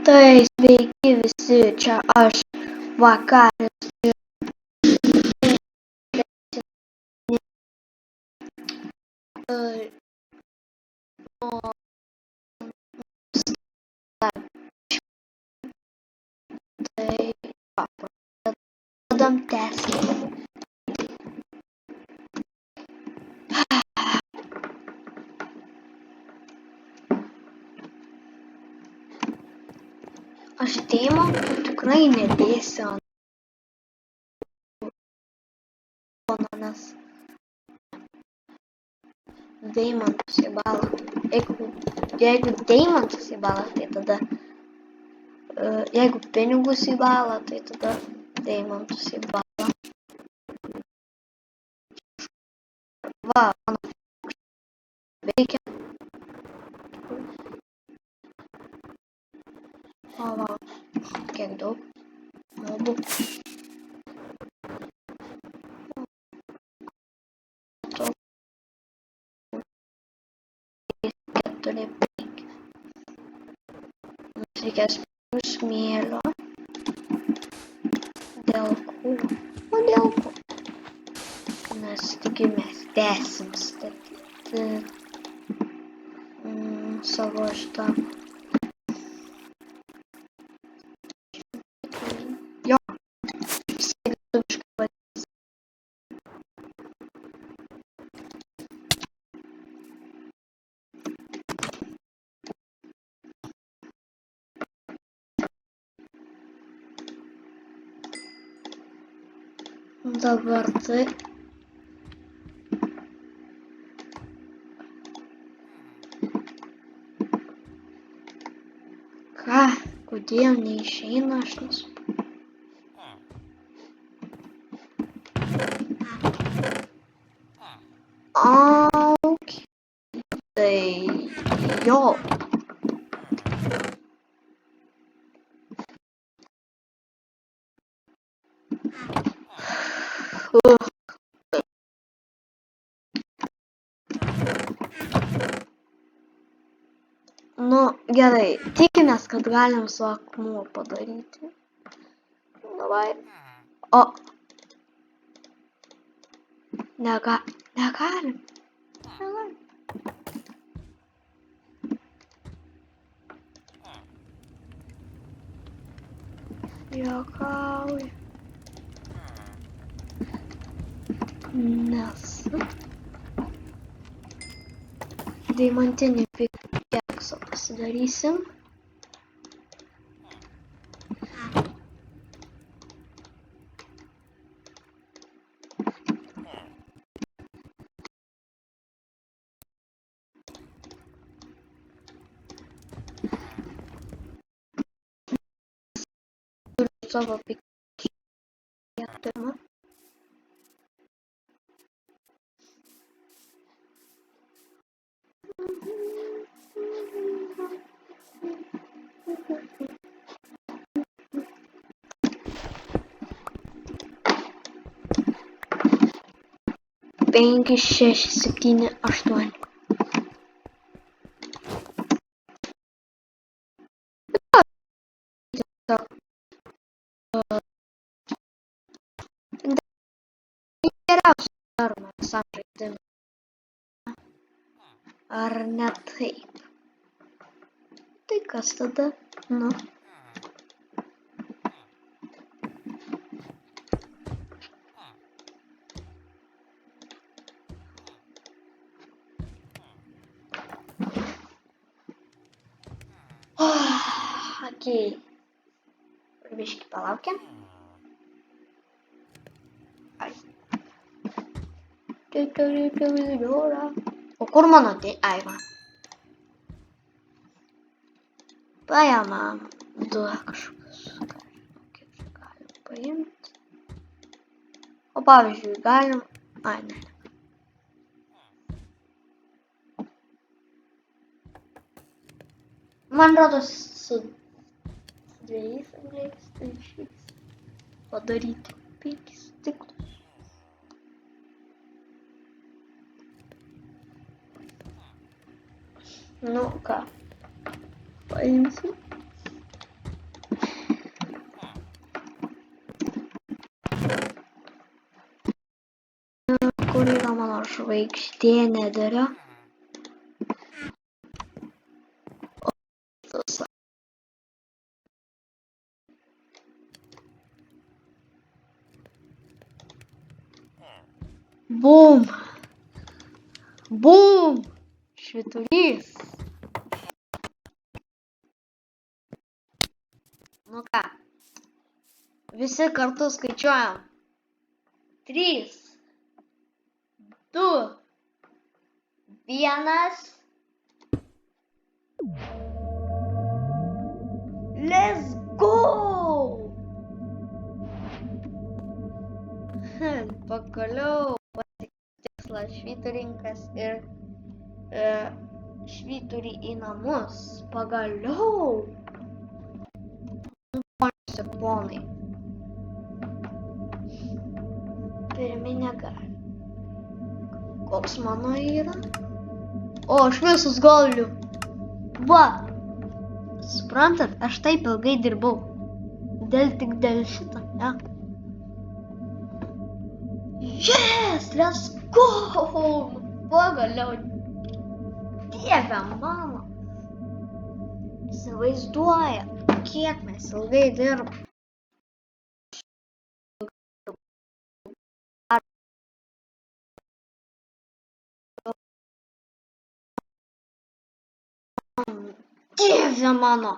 Tai sveiki visi, čia aš Vakaris ir nuo tai pradedam tęsti. Aš deimantų tikrai nedėsiu ant fono, nes deimantus į balą. Jeigu deimantus į balą, tai tada jeigu pinigus į balą, tai tada deimantus į balą. Va, mano veikia. O, va, kiek daug mobų. 4, 5. Mums reikės smėlio. Dėl ko? O dėl ko? Nes taigi mes tęsim statyti savo šitą. Jo, visai lietuviškai vadinasi. Dabar tai. Ką? Kodėl neišeina, aš nesuprantu. Okay. Tai jo. Nu, gerai, tikimės, kad galim su akmuo padaryti. Davai. O. Negalim. Juokauju. Nes deimantinį pikeksą pasidarysim. Turiu savo pikeksą. Penki, 6, 7, 8. Geriausia daroma visam žaidimui. Ar ne taip? Tai kas tada? Nu. Okei. Biškį palaukiam. Ai. O kur mano tai? Ai, va. Paėmam du kažkokius. Kaip čia galim paimti. O pavyzdžiui, galim. Ai, ne. Man rodos su 2 angliais tai išvyks padaryti 5 stiklus. Nu ką, paimsim. žvaigždė nedario. Bum! Bum! Švyturys. Nu ką, visi kartu skaičiuojam. 3, 2, 1. Let's go! Pagaliau tikslas švyturininkas ir švyturį į namus. Pagaliau. Ponios ir ponai. Pirminė gali. Koks mano yra? O, aš visus galiu. Va. Suprantat, aš taip ilgai dirbau. Tik dėl šito, ne? Yes, let's go! Pagaliau. Dieve mano. Įsivaizduoja, kiek mes ilgai dirbam. Dieve mano.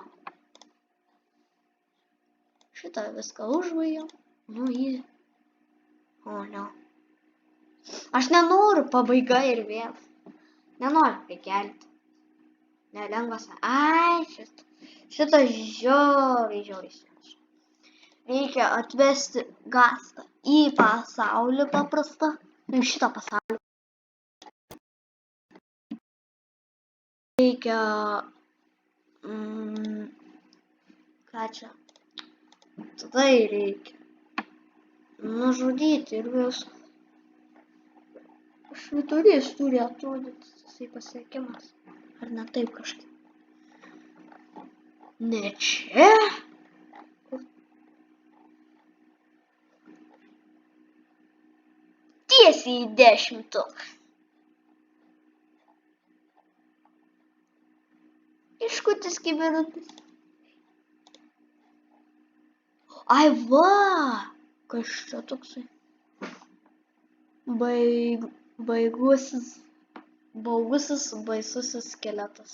Šitą viską užvajau. Nu jį. O, ne. Aš nenoriu pabaiga ir vėl. Nenoriu prikelti. Nelengvas. Ai, šitas žiauriai. Reikia atvesti Gastą į pasaulį paprastą. Į šitą pasaulį. Reikia... ką čia? Tada reikia nužudyti ir viskas. Švyturys turi atrodyti tasai pasiekimas. Ar ne taip kažkaip? Ne čia? Tiesiai į 10. Iškutis kibirutis. Ai va! Kas čia toksai? Baugusis, baisusis skeletas.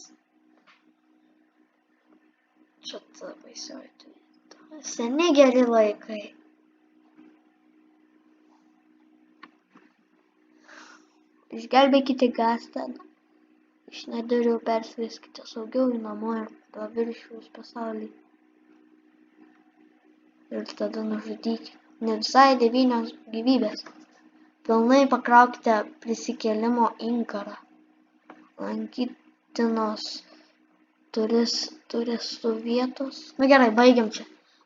Čia ta baisioji. Seni geri laikai. Išgelbėkite Gastą. Iš Nedario persiveskite saugiau į namo ir paviršiaus pasaulį. Ir tada nužudykite. Ne visai 9 gyvybės. Pilnai pakraukite prisikėlimo inkarą. Lankytinos turistų vietos. Na gerai, baigiam čia.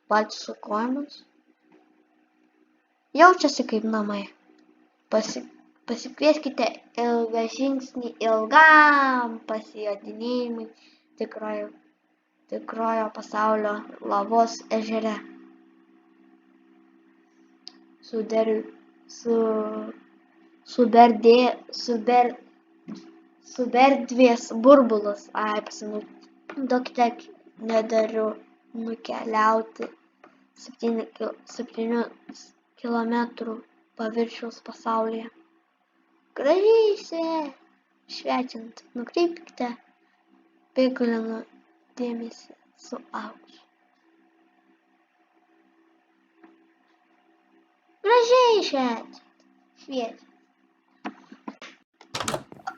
Valtis su kojomis. Jaučiasi kaip namai. Pasikvieskite ilgą žingsnį ilgam pasijodinėjimui tikrojo pasaulio lavos ežere. Suberdvės burbulus. Ai, pasinaudokite Nedariu nukeliauti 7 kilometrų paviršiaus pasaulyje. Gražiai šviečiant, nukreipkite Piglino dėmesį su aukščiu. Gražiai šviečiant.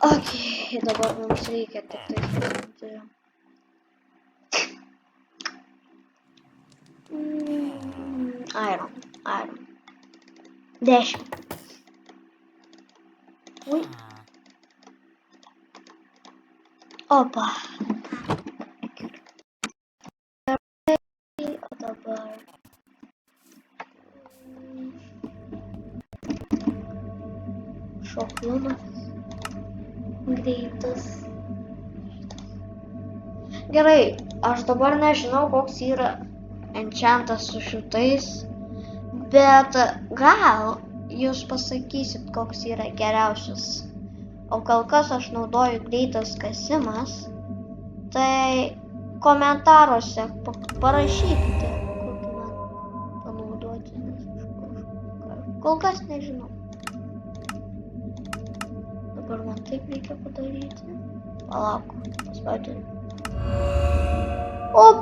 Ok, dabar mums reikia tik tai sprendti. Iron. 10. Ui. Opa. O dabar. Šoklumas. Greitas. Gerai, aš dabar nežinau, koks yra enchantas su šitais, bet gal jūs pasakysit, koks yra geriausias. O kol kas aš naudoju greitas kasimas, tai komentaruose parašykite, kokį man panaudoti, nes kol kas nežinau. Dabar man taip reikia padaryti. Palauk, paspaudžiu. Op!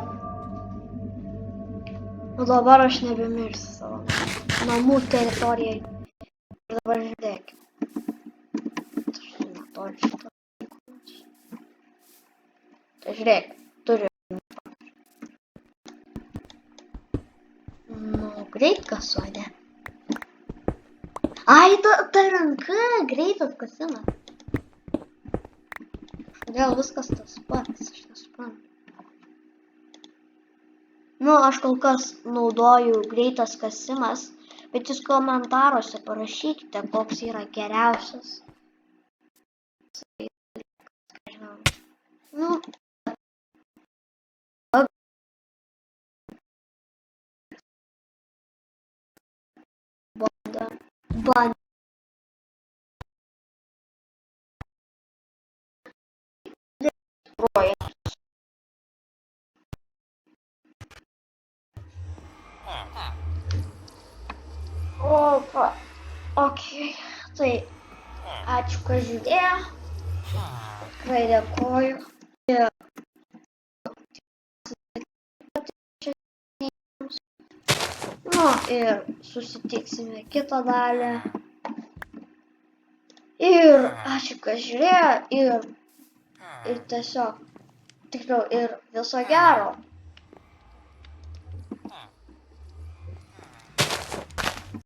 O dabar aš nebemirsiu savo namų teritorijai. Ir dabar žiūrėk. Aš netoli šito. Tai žiūrėk, turiu. Nu, greit kasuodė. Ai, ta ranka, greitas kasimas. Kodėl viskas tas pats, aš nesuprantu. Nu, aš kol kas naudoju greitas kasimas, bet jūs komentaruose parašykite, koks yra geriausias. Nu, banda. Opa, okei, tai ačiū, kad žiūrėjo, tikrai dėkoju. Nu ir susitiksime kitą dalį. Ir ačiū, kad žiūrėjo ir tiesiog, tikriau, ir viso gero.